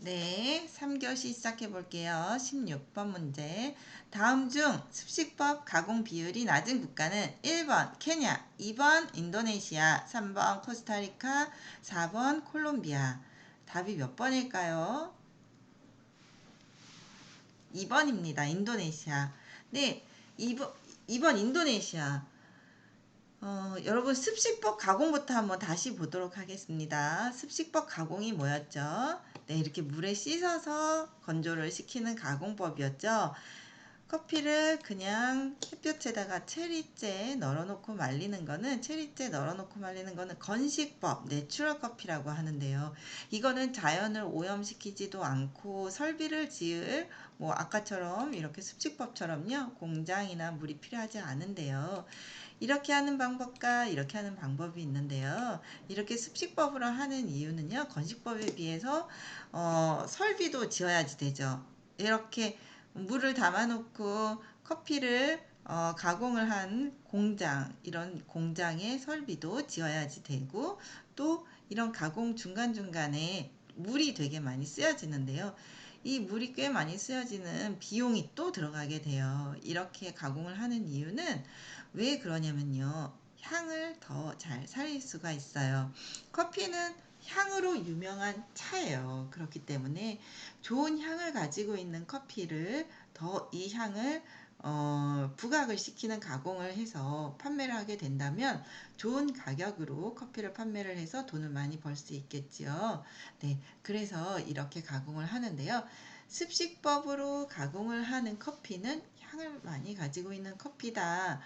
네, 3교시 시작해 볼게요. 16번 문제. 다음 중 습식법 가공 비율이 낮은 국가는 1번 케냐, 2번 인도네시아, 3번 코스타리카, 4번 콜롬비아. 답이 몇 번일까요? 2번입니다. 인도네시아. 네, 2번 인도네시아. 여러분 습식법 가공부터 한번 다시 보도록 하겠습니다. 습식법 가공이 뭐였죠? 네, 이렇게 물에 씻어서 건조를 시키는 가공법이었죠. 커피를 그냥 햇볕에다가 체리째 널어놓고 말리는 거는 건식법, 내추럴 커피라고 하는데요. 이거는 자연을 오염시키지도 않고 설비를 지을 뭐 아까처럼 이렇게 습식법처럼요 공장이나 물이 필요하지 않은데요. 이렇게 하는 방법과 이렇게 하는 방법이 있는데요. 이렇게 습식법으로 하는 이유는요. 건식법에 비해서 설비도 지어야지 되죠. 이렇게 물을 담아놓고 커피를 가공을 한 공장, 이런 공장의 설비도 지어야지 되고, 또 이런 가공 중간중간에 물이 되게 많이 쓰여지는데요. 이 물이 꽤 많이 쓰여지는 비용이 또 들어가게 돼요. 이렇게 가공을 하는 이유는 왜 그러냐면요. 향을 더 잘 살릴 수가 있어요. 커피는 향으로 유명한 차예요. 그렇기 때문에 좋은 향을 가지고 있는 커피를 더 이 향을 부각을 시키는 가공을 해서 판매를 하게 된다면 좋은 가격으로 커피를 판매를 해서 돈을 많이 벌 수 있겠지요. 네, 그래서 이렇게 가공을 하는데요. 습식법으로 가공을 하는 커피는 향을 많이 가지고 있는 커피다.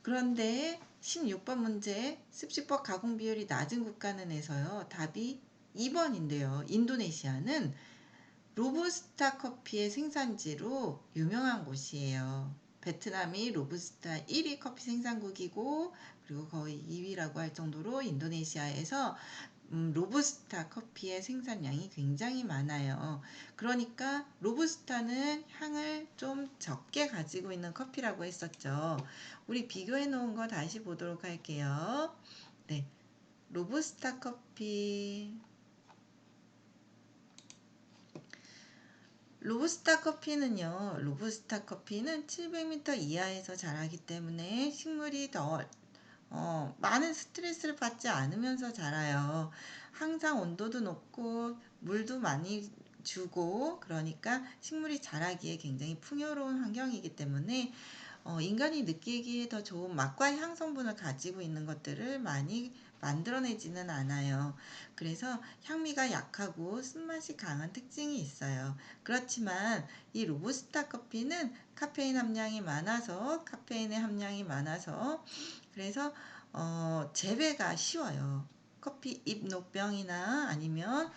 그런데 16번 문제 습식법 가공 비율이 낮은 국가는 에서요. 답이 2번인데요. 인도네시아는 로부스타 커피의 생산지로 유명한 곳이에요. 베트남이 로부스타 1위 커피 생산국이고 그리고 거의 2위라고 할 정도로 인도네시아에서 로부스타 커피의 생산량이 굉장히 많아요. 그러니까 로부스타는 향을 좀 적게 가지고 있는 커피라고 했었죠. 우리 비교해 놓은 거 다시 보도록 할게요. 네, 로부스타 커피. 로부스타 커피는 700m 이하에서 자라기 때문에 식물이 더 많은 스트레스를 받지 않으면서 자라요. 항상 온도도 높고 물도 많이 주고 그러니까 식물이 자라기에 굉장히 풍요로운 환경이기 때문에 인간이 느끼기에 더 좋은 맛과 향 성분을 가지고 있는 것들을 많이 만들어내지는 않아요. 그래서 향미가 약하고 쓴맛이 강한 특징이 있어요. 그렇지만 이 로부스타 커피는 카페인의 함량이 많아서 그래서 재배가 쉬워요. 커피 잎 녹병이나 아니면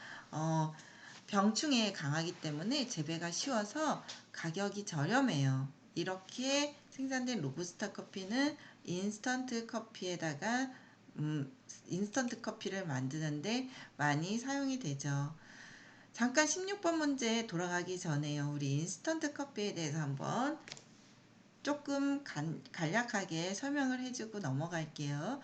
병충해에 강하기 때문에 재배가 쉬워서 가격이 저렴해요. 이렇게 생산된 로부스타 커피는 인스턴트 커피에다가 인스턴트 커피를 만드는데 많이 사용이 되죠. 잠깐 16번 문제 돌아가기 전에요. 우리 인스턴트 커피에 대해서 한번 조금 간략하게 설명을 해주고 넘어갈게요.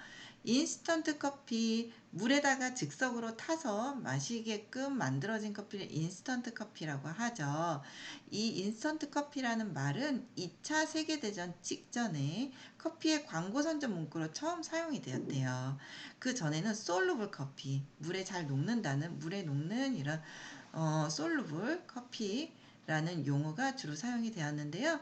인스턴트 커피, 물에다가 즉석으로 타서 마시게끔 만들어진 커피를 인스턴트 커피라고 하죠. 이 인스턴트 커피라는 말은 2차 세계대전 직전에 커피의 광고 선전 문구로 처음 사용이 되었대요. 그 전에는 솔루블 커피, 물에 녹는 이런 솔루블 커피라는 용어가 주로 사용이 되었는데요.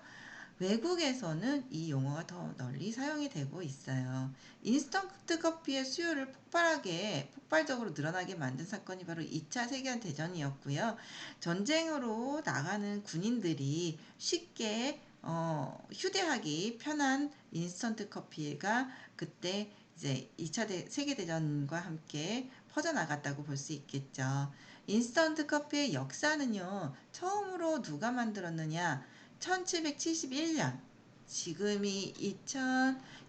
외국에서는 이 용어가 더 널리 사용이 되고 있어요. 인스턴트 커피의 수요를 폭발적으로 늘어나게 만든 사건이 바로 2차 세계대전이었고요. 전쟁으로 나가는 군인들이 쉽게 휴대하기 편한 인스턴트 커피가 그때 이제 2차 세계대전과 함께 퍼져나갔다고 볼 수 있겠죠. 인스턴트 커피의 역사는요, 처음으로 누가 만들었느냐? 1771년, 지금이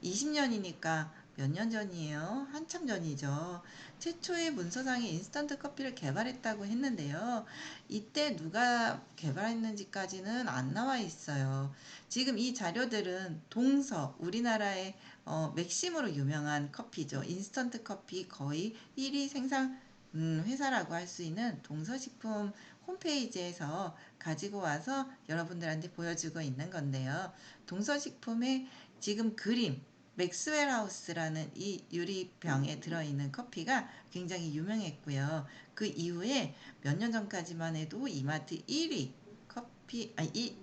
2020년이니까 몇 년 전이에요? 한참 전이죠. 최초의 문서상에 인스턴트 커피를 개발했다고 했는데요. 이때 누가 개발했는지까지는 안 나와 있어요. 지금 이 자료들은 우리나라의 맥심으로 유명한 커피죠. 인스턴트 커피 거의 1위 생산 회사라고 할 수 있는 동서식품 홈페이지에서 가지고 와서 여러분들한테 보여주고 있는 건데요. 동서식품의 지금 그림 맥스웰 하우스라는 이 유리병에 들어있는 커피가 굉장히 유명했고요. 그 이후에 몇 년 전까지만 해도 이마트 1위 커피,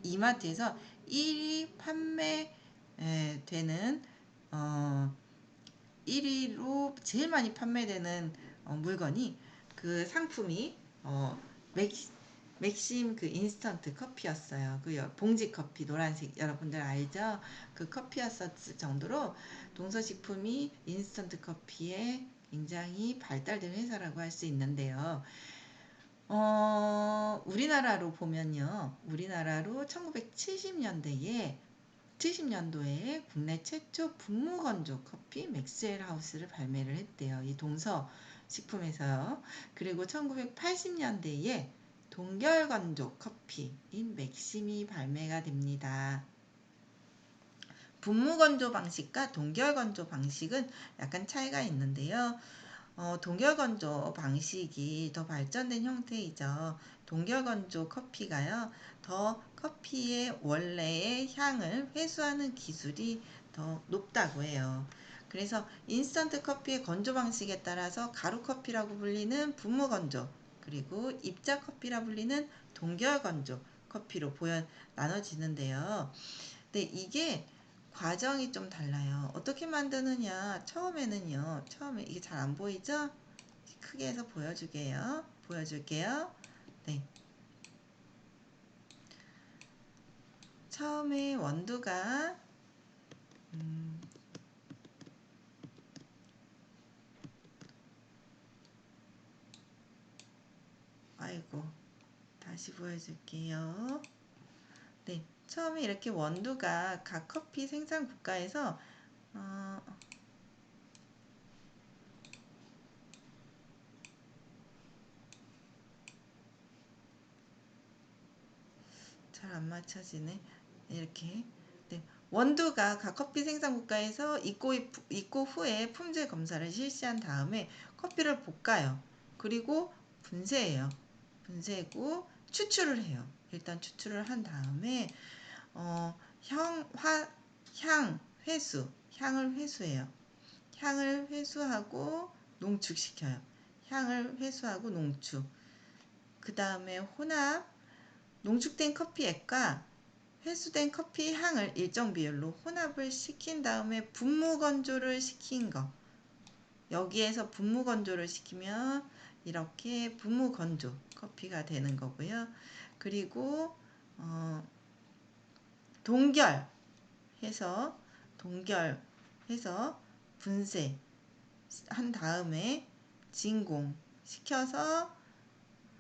이마트에서 1위 판매되는 1위로 제일 많이 판매되는 물건이 그 상품이 맥, 맥심 그 인스턴트 커피였어요. 그 봉지 커피 노란색 여러분들 알죠? 그 커피였을 정도로 동서식품이 인스턴트 커피에 굉장히 발달된 회사라고 할 수 있는데요. 우리나라로 보면요. 우리나라로 1970년도에 국내 최초 분무건조 커피 맥스웰 하우스를 발매를 했대요. 이 동서 식품에서요. 그리고 1980년대에 동결건조 커피인 맥심이 발매가 됩니다. 분무건조 방식과 동결건조 방식은 약간 차이가 있는데요. 동결건조 방식이 더 발전된 형태이죠. 동결건조 커피가요, 더 커피의 원래의 향을 회수하는 기술이 더 높다고 해요. 그래서 인스턴트 커피의 건조 방식에 따라서 가루 커피라고 불리는 분무건조, 그리고 입자 커피라 불리는 동결건조 커피로 나눠지는데요. 근데 이게 과정이 좀 달라요. 어떻게 만드느냐? 처음에 이게 잘 안 보이죠? 크게 해서 보여줄게요. 네. 처음에 원두가 아이고, 다시 보여줄게요. 네. 처음에 이렇게 원두가 각 커피 생산 국가에서 잘 안 맞춰지네. 이렇게. 네. 원두가 각 커피 생산 국가에서 입고 후에 품질 검사를 실시한 다음에 커피를 볶아요. 그리고 분쇄해요. 분쇄고 추출을 해요. 일단 추출을 한 다음에 어, 향을 회수해요. 향을 회수하고 농축시켜요. 향을 회수하고 농축. 그 다음에 농축된 커피액과 회수된 커피 향을 일정 비율로 혼합을 시킨 다음에 분무 건조를 시킨 거. 여기에서 분무 건조를 시키면 이렇게 분무 건조 커피가 되는 거고요. 그리고 동결해서 분쇄 한 다음에 진공 시켜서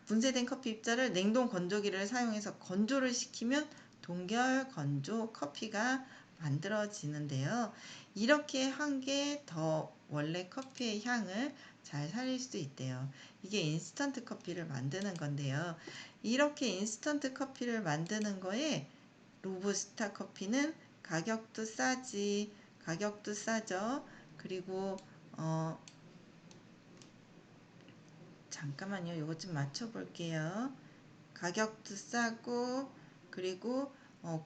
분쇄된 커피 입자를 냉동 건조기를 사용해서 건조를 시키면 동결 건조 커피가 만들어지는데요. 이렇게 한 게 더 원래 커피의 향을 잘 살릴 수 있대요. 이게 인스턴트 커피를 만드는 건데요. 이렇게 인스턴트 커피를 만드는 거에 로부스타 커피는 가격도 싸죠. 그리고 잠깐만요. 이것 좀 맞춰볼게요. 가격도 싸고, 그리고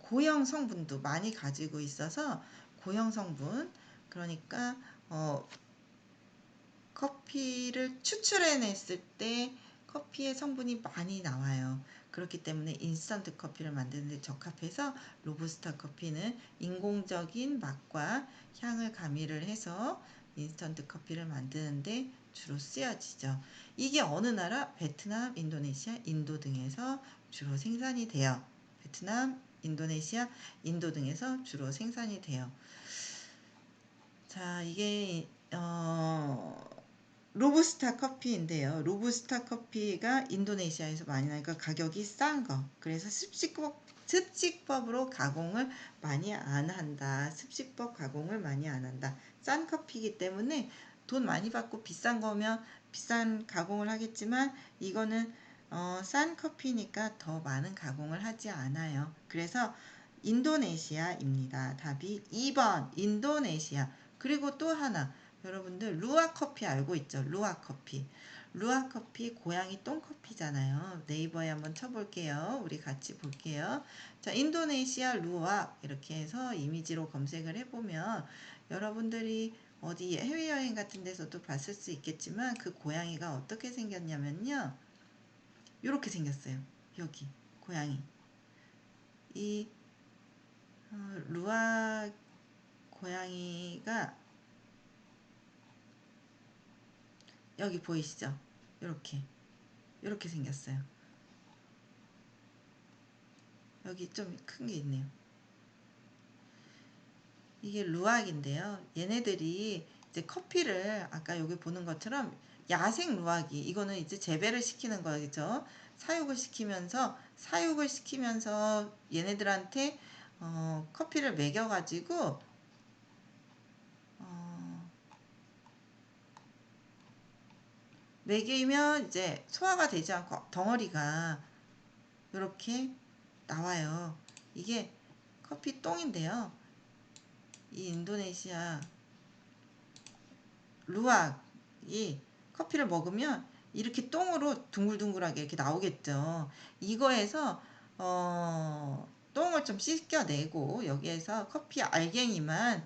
고형 성분도 많이 가지고 있어서 고형 성분, 그러니까 커피를 추출해냈을 때 커피의 성분이 많이 나와요. 그렇기 때문에 인스턴트 커피를 만드는 데 적합해서 로부스타 커피는 인공적인 맛과 향을 가미를 해서 인스턴트 커피를 만드는데 주로 쓰여지죠. 이게 어느 나라? 베트남, 인도네시아, 인도 등에서 주로 생산이 돼요. 베트남, 인도네시아, 인도 등에서 주로 생산이 돼요. 자, 이게 로부스타 커피인데요. 로부스타 커피가 인도네시아에서 많이 나니까 가격이 싼 거. 그래서 습식법으로 가공을 많이 안 한다. 습식법 가공을 많이 안 한다. 싼 커피이기 때문에 돈 많이 받고 비싼 거면 비싼 가공을 하겠지만 이거는 싼 커피니까 더 많은 가공을 하지 않아요. 그래서 인도네시아입니다. 답이 2번 인도네시아. 그리고 또 하나 여러분들 루아 커피 알고 있죠? 루아 커피. 루아 커피 고양이 똥 커피잖아요. 네이버에 한번 쳐볼게요. 우리 같이 볼게요. 자, 인도네시아 루아 이렇게 해서 이미지로 검색을 해보면 여러분들이 어디 해외여행 같은 데서도 봤을 수 있겠지만 그 고양이가 어떻게 생겼냐면요. 이렇게 생겼어요. 여기 고양이. 이 루아 고양이가 여기 보이시죠? 이렇게 생겼어요. 여기 좀 큰 게 있네요. 이게 루악인데요. 얘네들이 이제 커피를 아까 여기 보는 것처럼 야생 루악이 이거는 이제 재배를 시키는 거죠. 사육을 시키면서 얘네들한테 커피를 먹여가지고 어, 먹이면 이제 소화가 되지 않고 덩어리가 이렇게 나와요. 이게 커피 똥인데요. 이 인도네시아 루악이 커피를 먹으면 이렇게 똥으로 둥글둥글하게 이렇게 나오겠죠. 이거에서 똥을 좀 씻겨내고 여기에서 커피 알갱이만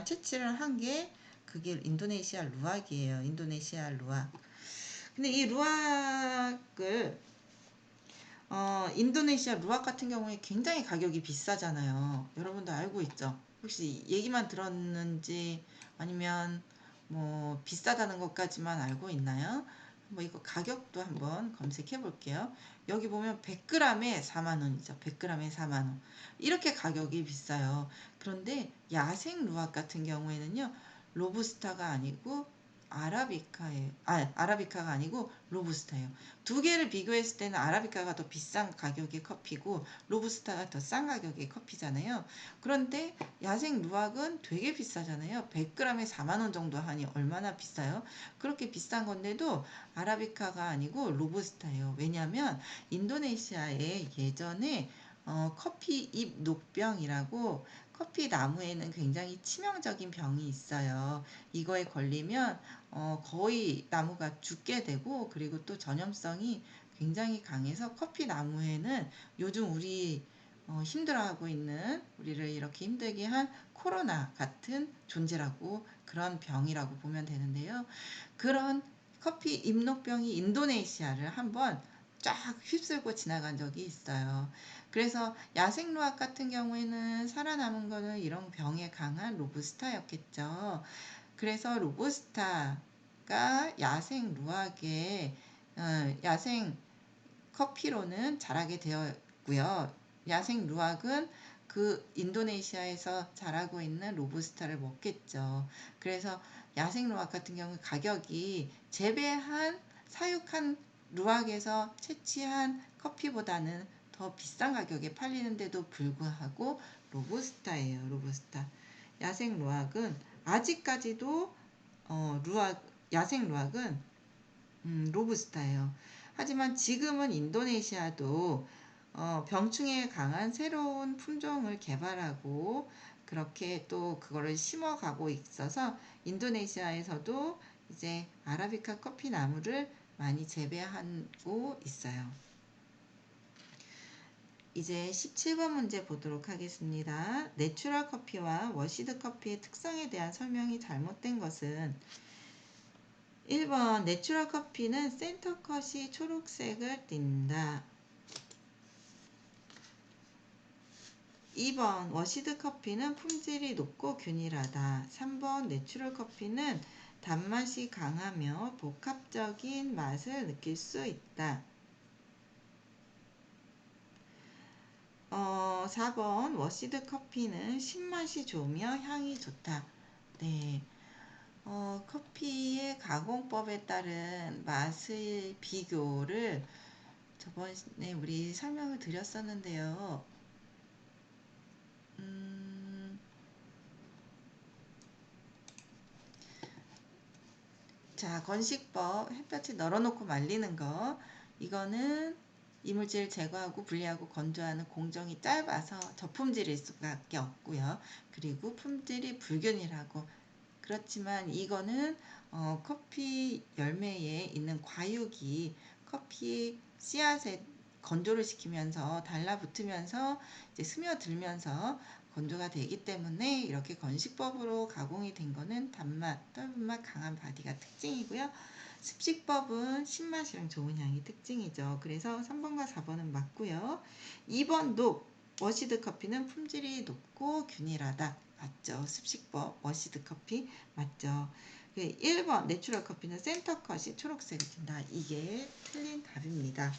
채취를 한 게 그게 인도네시아 루악이에요. 인도네시아 루악. 근데 이 루악을 인도네시아 루악 같은 경우에 굉장히 가격이 비싸잖아요. 여러분도 알고 있죠? 혹시 얘기만 들었는지 아니면 뭐 비싸다는 것까지만 알고 있나요? 뭐 이거 가격도 한번 검색해 볼게요. 여기 보면 100g에 4만 원이죠. 100g에 4만 원. 이렇게 가격이 비싸요. 그런데 야생 루악 같은 경우에는요. 로부스타가 아니고 아라비카가 아니고 로부스타예요. 두 개를 비교했을 때는 아라비카가 더 비싼 가격의 커피고 로부스타가 더 싼 가격의 커피잖아요. 그런데 야생 루악은 되게 비싸잖아요. 100g에 4만 원 정도 하니 얼마나 비싸요? 그렇게 비싼 건데도 아라비카가 아니고 로부스타예요. 왜냐하면 인도네시아에 예전에 커피 잎 녹병이라고 커피 나무에는 굉장히 치명적인 병이 있어요. 이거에 걸리면 거의 나무가 죽게 되고 그리고 또 전염성이 굉장히 강해서 커피 나무에는 요즘 우리 힘들어하고 있는 우리를 이렇게 힘들게 한 코로나 같은 존재라고 그런 병이라고 보면 되는데요. 그런 커피 잎록병이 인도네시아를 한번 쫙 휩쓸고 지나간 적이 있어요. 그래서 야생 루악 같은 경우에는 살아남은 거는 이런 병에 강한 로부스타였겠죠. 그래서 로부스타가 야생 루악의 야생 커피로는 자라게 되었고요. 야생 루악은 그 인도네시아에서 자라고 있는 로부스타를 먹겠죠. 그래서 야생 루악 같은 경우 가격이 재배한 사육한 루악에서 채취한 커피보다는 더 비싼 가격에 팔리는데도 불구하고 로부스타예요. 로부스타. 야생 루악은 아직까지도 야생 루악은 로부스타예요. 하지만 지금은 인도네시아도 병충해에 강한 새로운 품종을 개발하고 그렇게 또 그거를 심어가고 있어서 인도네시아에서도 이제 아라비카 커피 나무를 많이 재배하고 있어요. 이제 17번 문제 보도록 하겠습니다. 내추럴 커피와 워시드 커피의 특성에 대한 설명이 잘못된 것은 1번 내추럴 커피는 센터 컷이 초록색을 띈다. 2번 워시드 커피는 품질이 높고 균일하다. 3번 내추럴 커피는 단맛이 강하며 복합적인 맛을 느낄 수 있다. 4번 워시드 커피는 신맛이 좋으며 향이 좋다. 네. 커피의 가공법에 따른 맛의 비교를 저번에 우리 설명을 드렸었는데요. 자, 건식법 햇볕에 널어놓고 말리는 거. 이거는 이물질 제거하고 분리하고 건조하는 공정이 짧아서 저품질일 수밖에 없고요. 그리고 품질이 불균일하고 그렇지만 이거는 커피 열매에 있는 과육이 커피 씨앗에 건조를 시키면서 달라붙으면서 이제 스며들면서 건조가 되기 때문에 이렇게 건식법으로 가공이 된 거는 단맛, 떫은맛 강한 바디가 특징이고요. 습식법은 신맛이랑 좋은 향이 특징이죠. 그래서 3번과 4번은 맞고요. 2번도 워시드 커피는 품질이 높고 균일하다. 맞죠. 습식법 워시드 커피 맞죠. 1번 내추럴 커피는 센터 컷이 초록색이 든다. 이게 틀린 답입니다.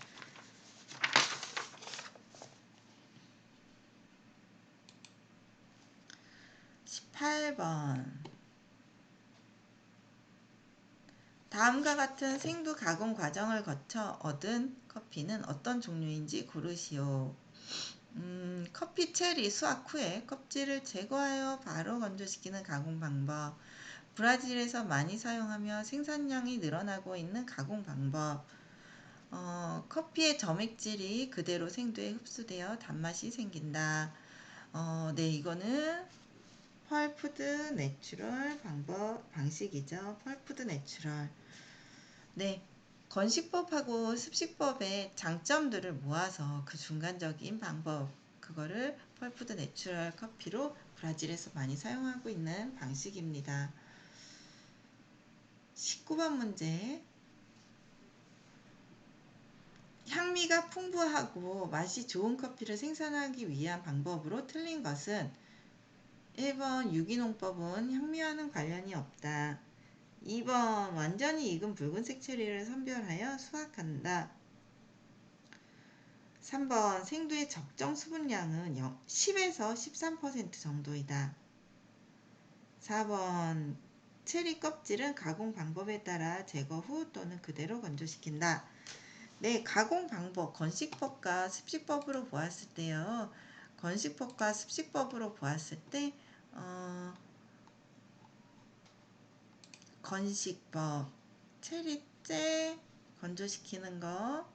18번 다음과 같은 생두 가공 과정을 거쳐 얻은 커피는 어떤 종류인지 고르시오. 커피 체리 수확 후에 껍질을 제거하여 바로 건조시키는 가공 방법. 브라질에서 많이 사용하며 생산량이 늘어나고 있는 가공 방법. 커피의 점액질이 그대로 생두에 흡수되어 단맛이 생긴다. 네, 이거는 펄푸드 내추럴 방식이죠. 펄푸드 내추럴. 네, 건식법하고 습식법의 장점들을 모아서 그 중간적인 방법, 그거를 펄푸드 내추럴 커피로 브라질에서 많이 사용하고 있는 방식입니다. 19번 문제. 향미가 풍부하고 맛이 좋은 커피를 생산하기 위한 방법으로 틀린 것은 1번 유기농법은 향미와는 관련이 없다. 2번 완전히 익은 붉은색 체리를 선별하여 수확한다. 3번 생두의 적정 수분량은 10에서 13% 정도이다. 4번 체리 껍질은 가공 방법에 따라 제거 후 또는 그대로 건조시킨다. 네, 가공 방법, 건식법과 습식법으로 보았을 때요. 건식법과 습식법으로 보았을 때 건식법, 체리째 건조시키는 거,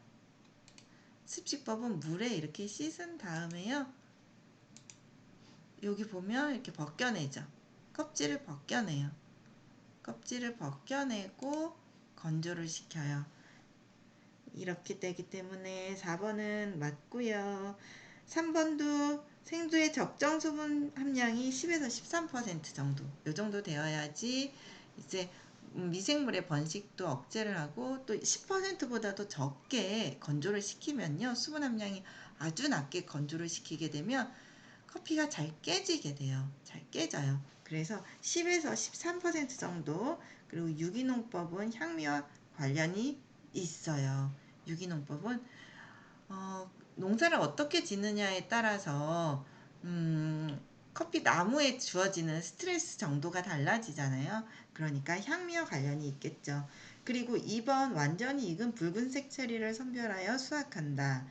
습식법은 물에 이렇게 씻은 다음에요. 여기 보면 이렇게 벗겨내죠. 껍질을 벗겨내요. 껍질을 벗겨내고 건조를 시켜요. 이렇게 되기 때문에 4번은 맞고요. 3번도 생두의 적정 수분 함량이 10에서 13% 정도, 이 정도 되어야지 이제 미생물의 번식도 억제를 하고 또 10%보다도 적게 건조를 시키면요, 수분 함량이 아주 낮게 건조를 시키게 되면 커피가 잘 깨지게 돼요. 잘 깨져요. 그래서 10에서 13% 정도. 그리고 유기농법은 향미와 관련이 있어요. 유기농법은 농사를 어떻게 짓느냐에 따라서 커피 나무에 주어지는 스트레스 정도가 달라지잖아요. 그러니까 향미와 관련이 있겠죠. 그리고 2번 완전히 익은 붉은색 체리를 선별하여 수확한다.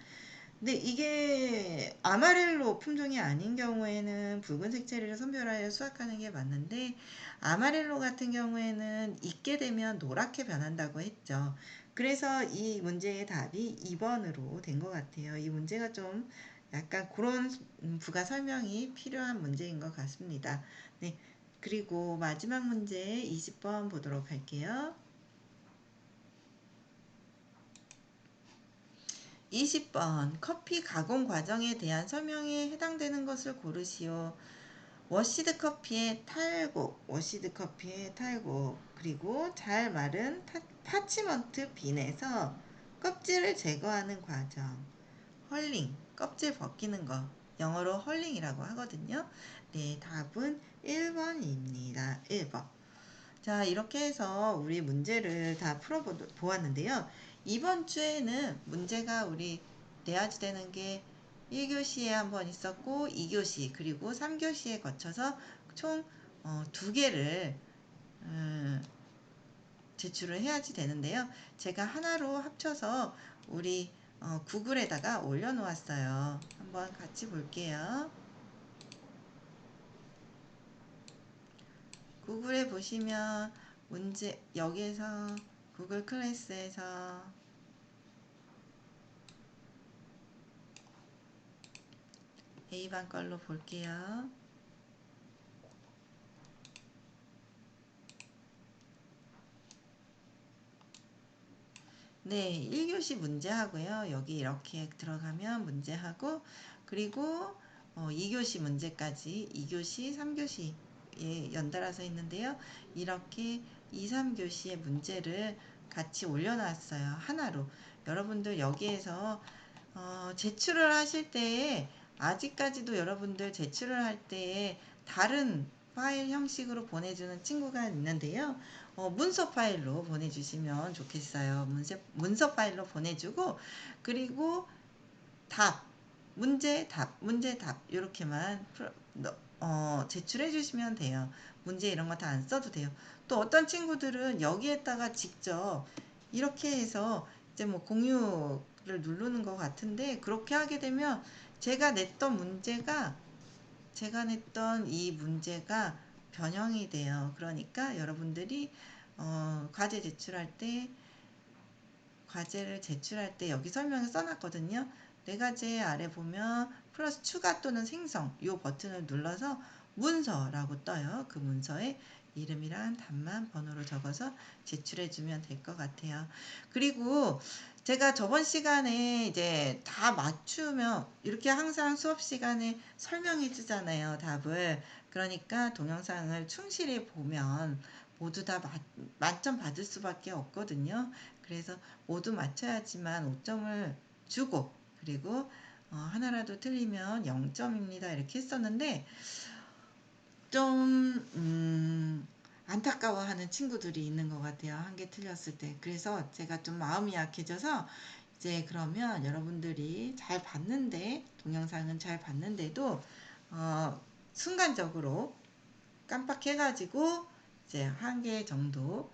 근데 이게 아마렐로 품종이 아닌 경우에는 붉은색 체리를 선별하여 수확하는 게 맞는데, 아마렐로 같은 경우에는 익게 되면 노랗게 변한다고 했죠. 그래서 이 문제의 답이 2번으로 된 것 같아요. 이 문제가 좀 약간 그런 부가 설명이 필요한 문제인 것 같습니다. 네. 그리고 마지막 문제 20번 보도록 할게요. 20번 커피 가공 과정에 대한 설명에 해당되는 것을 고르시오. 워시드 커피의 탈곡, 워시드 커피의 탈곡, 그리고 잘 마른 파치먼트 빈에서 껍질을 제거하는 과정, 헐링, 껍질 벗기는 거, 영어로 헐링이라고 하거든요. 네, 답은 1번입니다. 1번. 자, 이렇게 해서 우리 문제를 다 풀어보았는데요. 이번 주에는 문제가 우리 내야지 되는 게 1교시에 한번 있었고 2교시 그리고 3교시에 거쳐서 총 2개를 제출을 해야지 되는데요. 제가 하나로 합쳐서 우리 구글에다가 올려놓았어요. 한번 같이 볼게요. 구글에 보시면 문제 여기에서 구글 클래스에서 A반 걸로 볼게요. 네, 1교시 문제하고요. 여기 이렇게 들어가면 문제하고, 그리고 2교시 문제까지 2교시, 3교시에 연달아서 있는데요. 이렇게 2, 3교시의 문제를 같이 올려놨어요. 하나로. 여러분들 여기에서 제출을 하실 때에 아직까지도 여러분들 제출을 할 때에 다른 파일 형식으로 보내주는 친구가 있는데요. 문서 파일로 보내주시면 좋겠어요. 문서 파일로 보내주고, 그리고 답, 문제, 답, 문제, 답 이렇게만 제출해 주시면 돼요. 문제 이런 거 다 안 써도 돼요. 또 어떤 친구들은 여기에다가 직접 이렇게 해서 이제 뭐 공유를 누르는 것 같은데, 그렇게 하게 되면 제가 냈던 이 문제가 변형이 돼요. 그러니까 여러분들이 과제를 제출할 때 여기 설명을 써놨거든요. 네 가지 아래 보면 플러스 추가 또는 생성 이 버튼을 눌러서 문서라고 떠요. 그 문서에 이름이랑 답만 번호로 적어서 제출해주면 될 것 같아요. 그리고 제가 저번 시간에 이제 다 맞추면 이렇게 항상 수업 시간에 설명해 주잖아요. 답을. 그러니까 동영상을 충실히 보면 모두 다 만점 받을 수밖에 없거든요. 그래서 모두 맞춰야지만 5점을 주고, 그리고 하나라도 틀리면 0점입니다. 이렇게 했었는데 좀 안타까워하는 친구들이 있는 것 같아요. 한 개 틀렸을 때. 그래서 제가 좀 마음이 약해져서 이제 그러면 여러분들이 잘 봤는데, 동영상은 잘 봤는데도 순간적으로 깜빡해가지고 이제 한 개 정도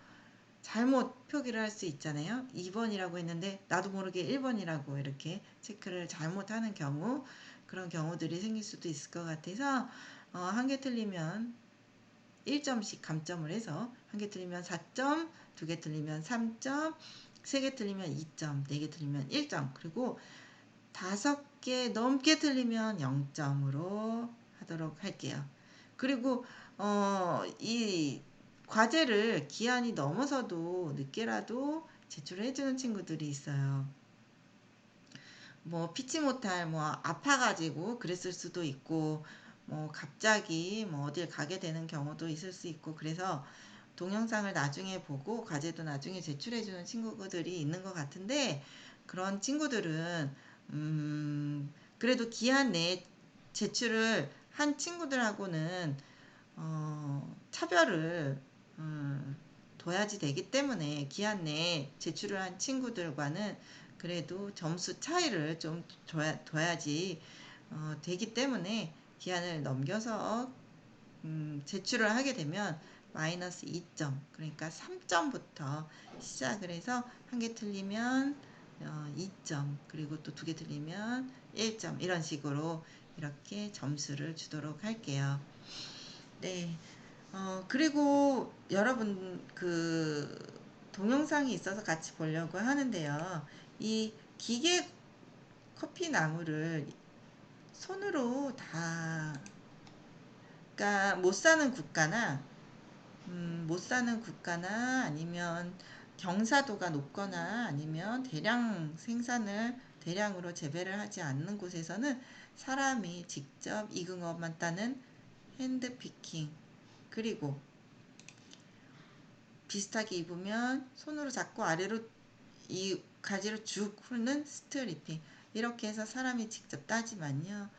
잘못 표기를 할 수 있잖아요. 2번이라고 했는데 나도 모르게 1번이라고 이렇게 체크를 잘못하는 경우, 그런 경우들이 생길 수도 있을 것 같아서 한 개 틀리면 1점씩 감점을 해서 한 개 틀리면 4점, 두 개 틀리면 3점, 세 개 틀리면 2점, 네 개 틀리면 1점, 그리고 5개 넘게 틀리면 0점으로 하도록 할게요. 그리고 이 과제를 기한이 넘어서도 늦게라도 제출을 해주는 친구들이 있어요. 뭐 피치 못할 뭐 아파가지고 그랬을 수도 있고, 뭐 갑자기 뭐 어딜 가게 되는 경우도 있을 수 있고, 그래서 동영상을 나중에 보고 과제도 나중에 제출해주는 친구들이 있는 것 같은데, 그런 친구들은 그래도 기한 내에 제출을 한 친구들하고는 차별을 둬야지 되기 때문에, 기한 내에 제출을 한 친구들과는 그래도 점수 차이를 좀 둬야지 되기 때문에, 기한을 넘겨서 제출을 하게 되면 마이너스 2점, 그러니까 3점부터 시작을 해서 한 개 틀리면 2점, 그리고 또 두 개 틀리면 1점, 이런 식으로 이렇게 점수를 주도록 할게요. 네. 그리고 여러분 동영상이 있어서 같이 보려고 하는데요. 이 기계 커피 나무를 손으로 다, 그러니까 못 사는 국가나 아니면 경사도가 높거나 아니면 대량으로 재배를 하지 않는 곳에서는 사람이 직접 익은 것만 따는 핸드피킹, 그리고 비슷하게 입으면 손으로 잡고 아래로 이 가지로 쭉 훑는 스트리핑, 이렇게 해서 사람이 직접 따지만요,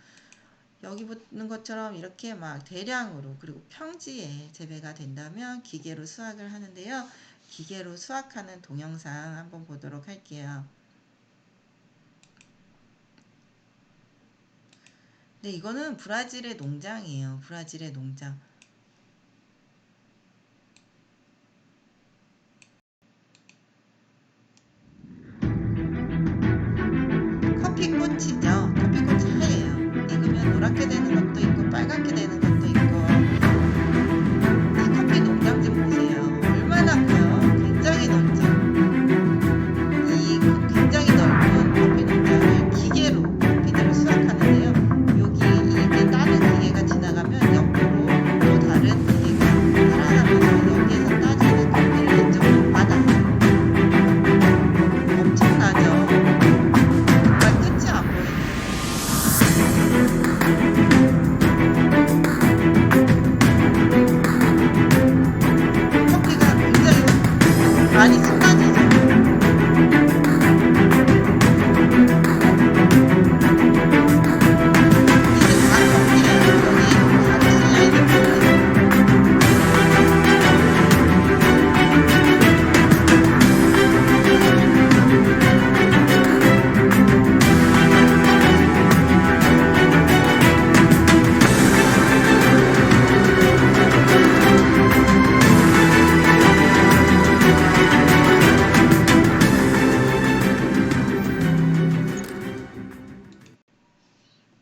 여기 붙는 것처럼 이렇게 막 대량으로 그리고 평지에 재배가 된다면 기계로 수확을 하는데요. 기계로 수확하는 동영상 한번 보도록 할게요. 네, 이거는 브라질의 농장이에요. 브라질의 농장. 커피꽃이죠. 커피꽃이 하얘요. 익으면 노랗게 되는 것도 있고 빨갛게 되는 것도 있고. 이 커피 농장 좀 보세요. 얼마나 커요. 굉장히 넓죠. 이 굉장히 넓은 커피 농장을 기계로 커피들을 수확하는데요. 여기 이게 따는 기계가 지나가면 옆으로 또 다른 기계가 살아가면서 여기에서 따지는 커피를 이쪽으로 받아요.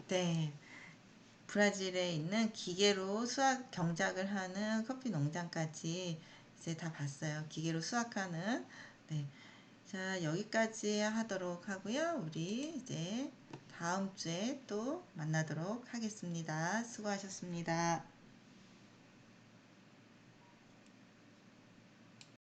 네, 브라질에 있는 기계로 수확 경작을 하는 커피 농장까지 이제 다 봤어요. 기계로 수확하는. 네, 자, 여기까지 하도록 하고요. 우리 이제 다음 주에 또 만나도록 하겠습니다. 수고하셨습니다.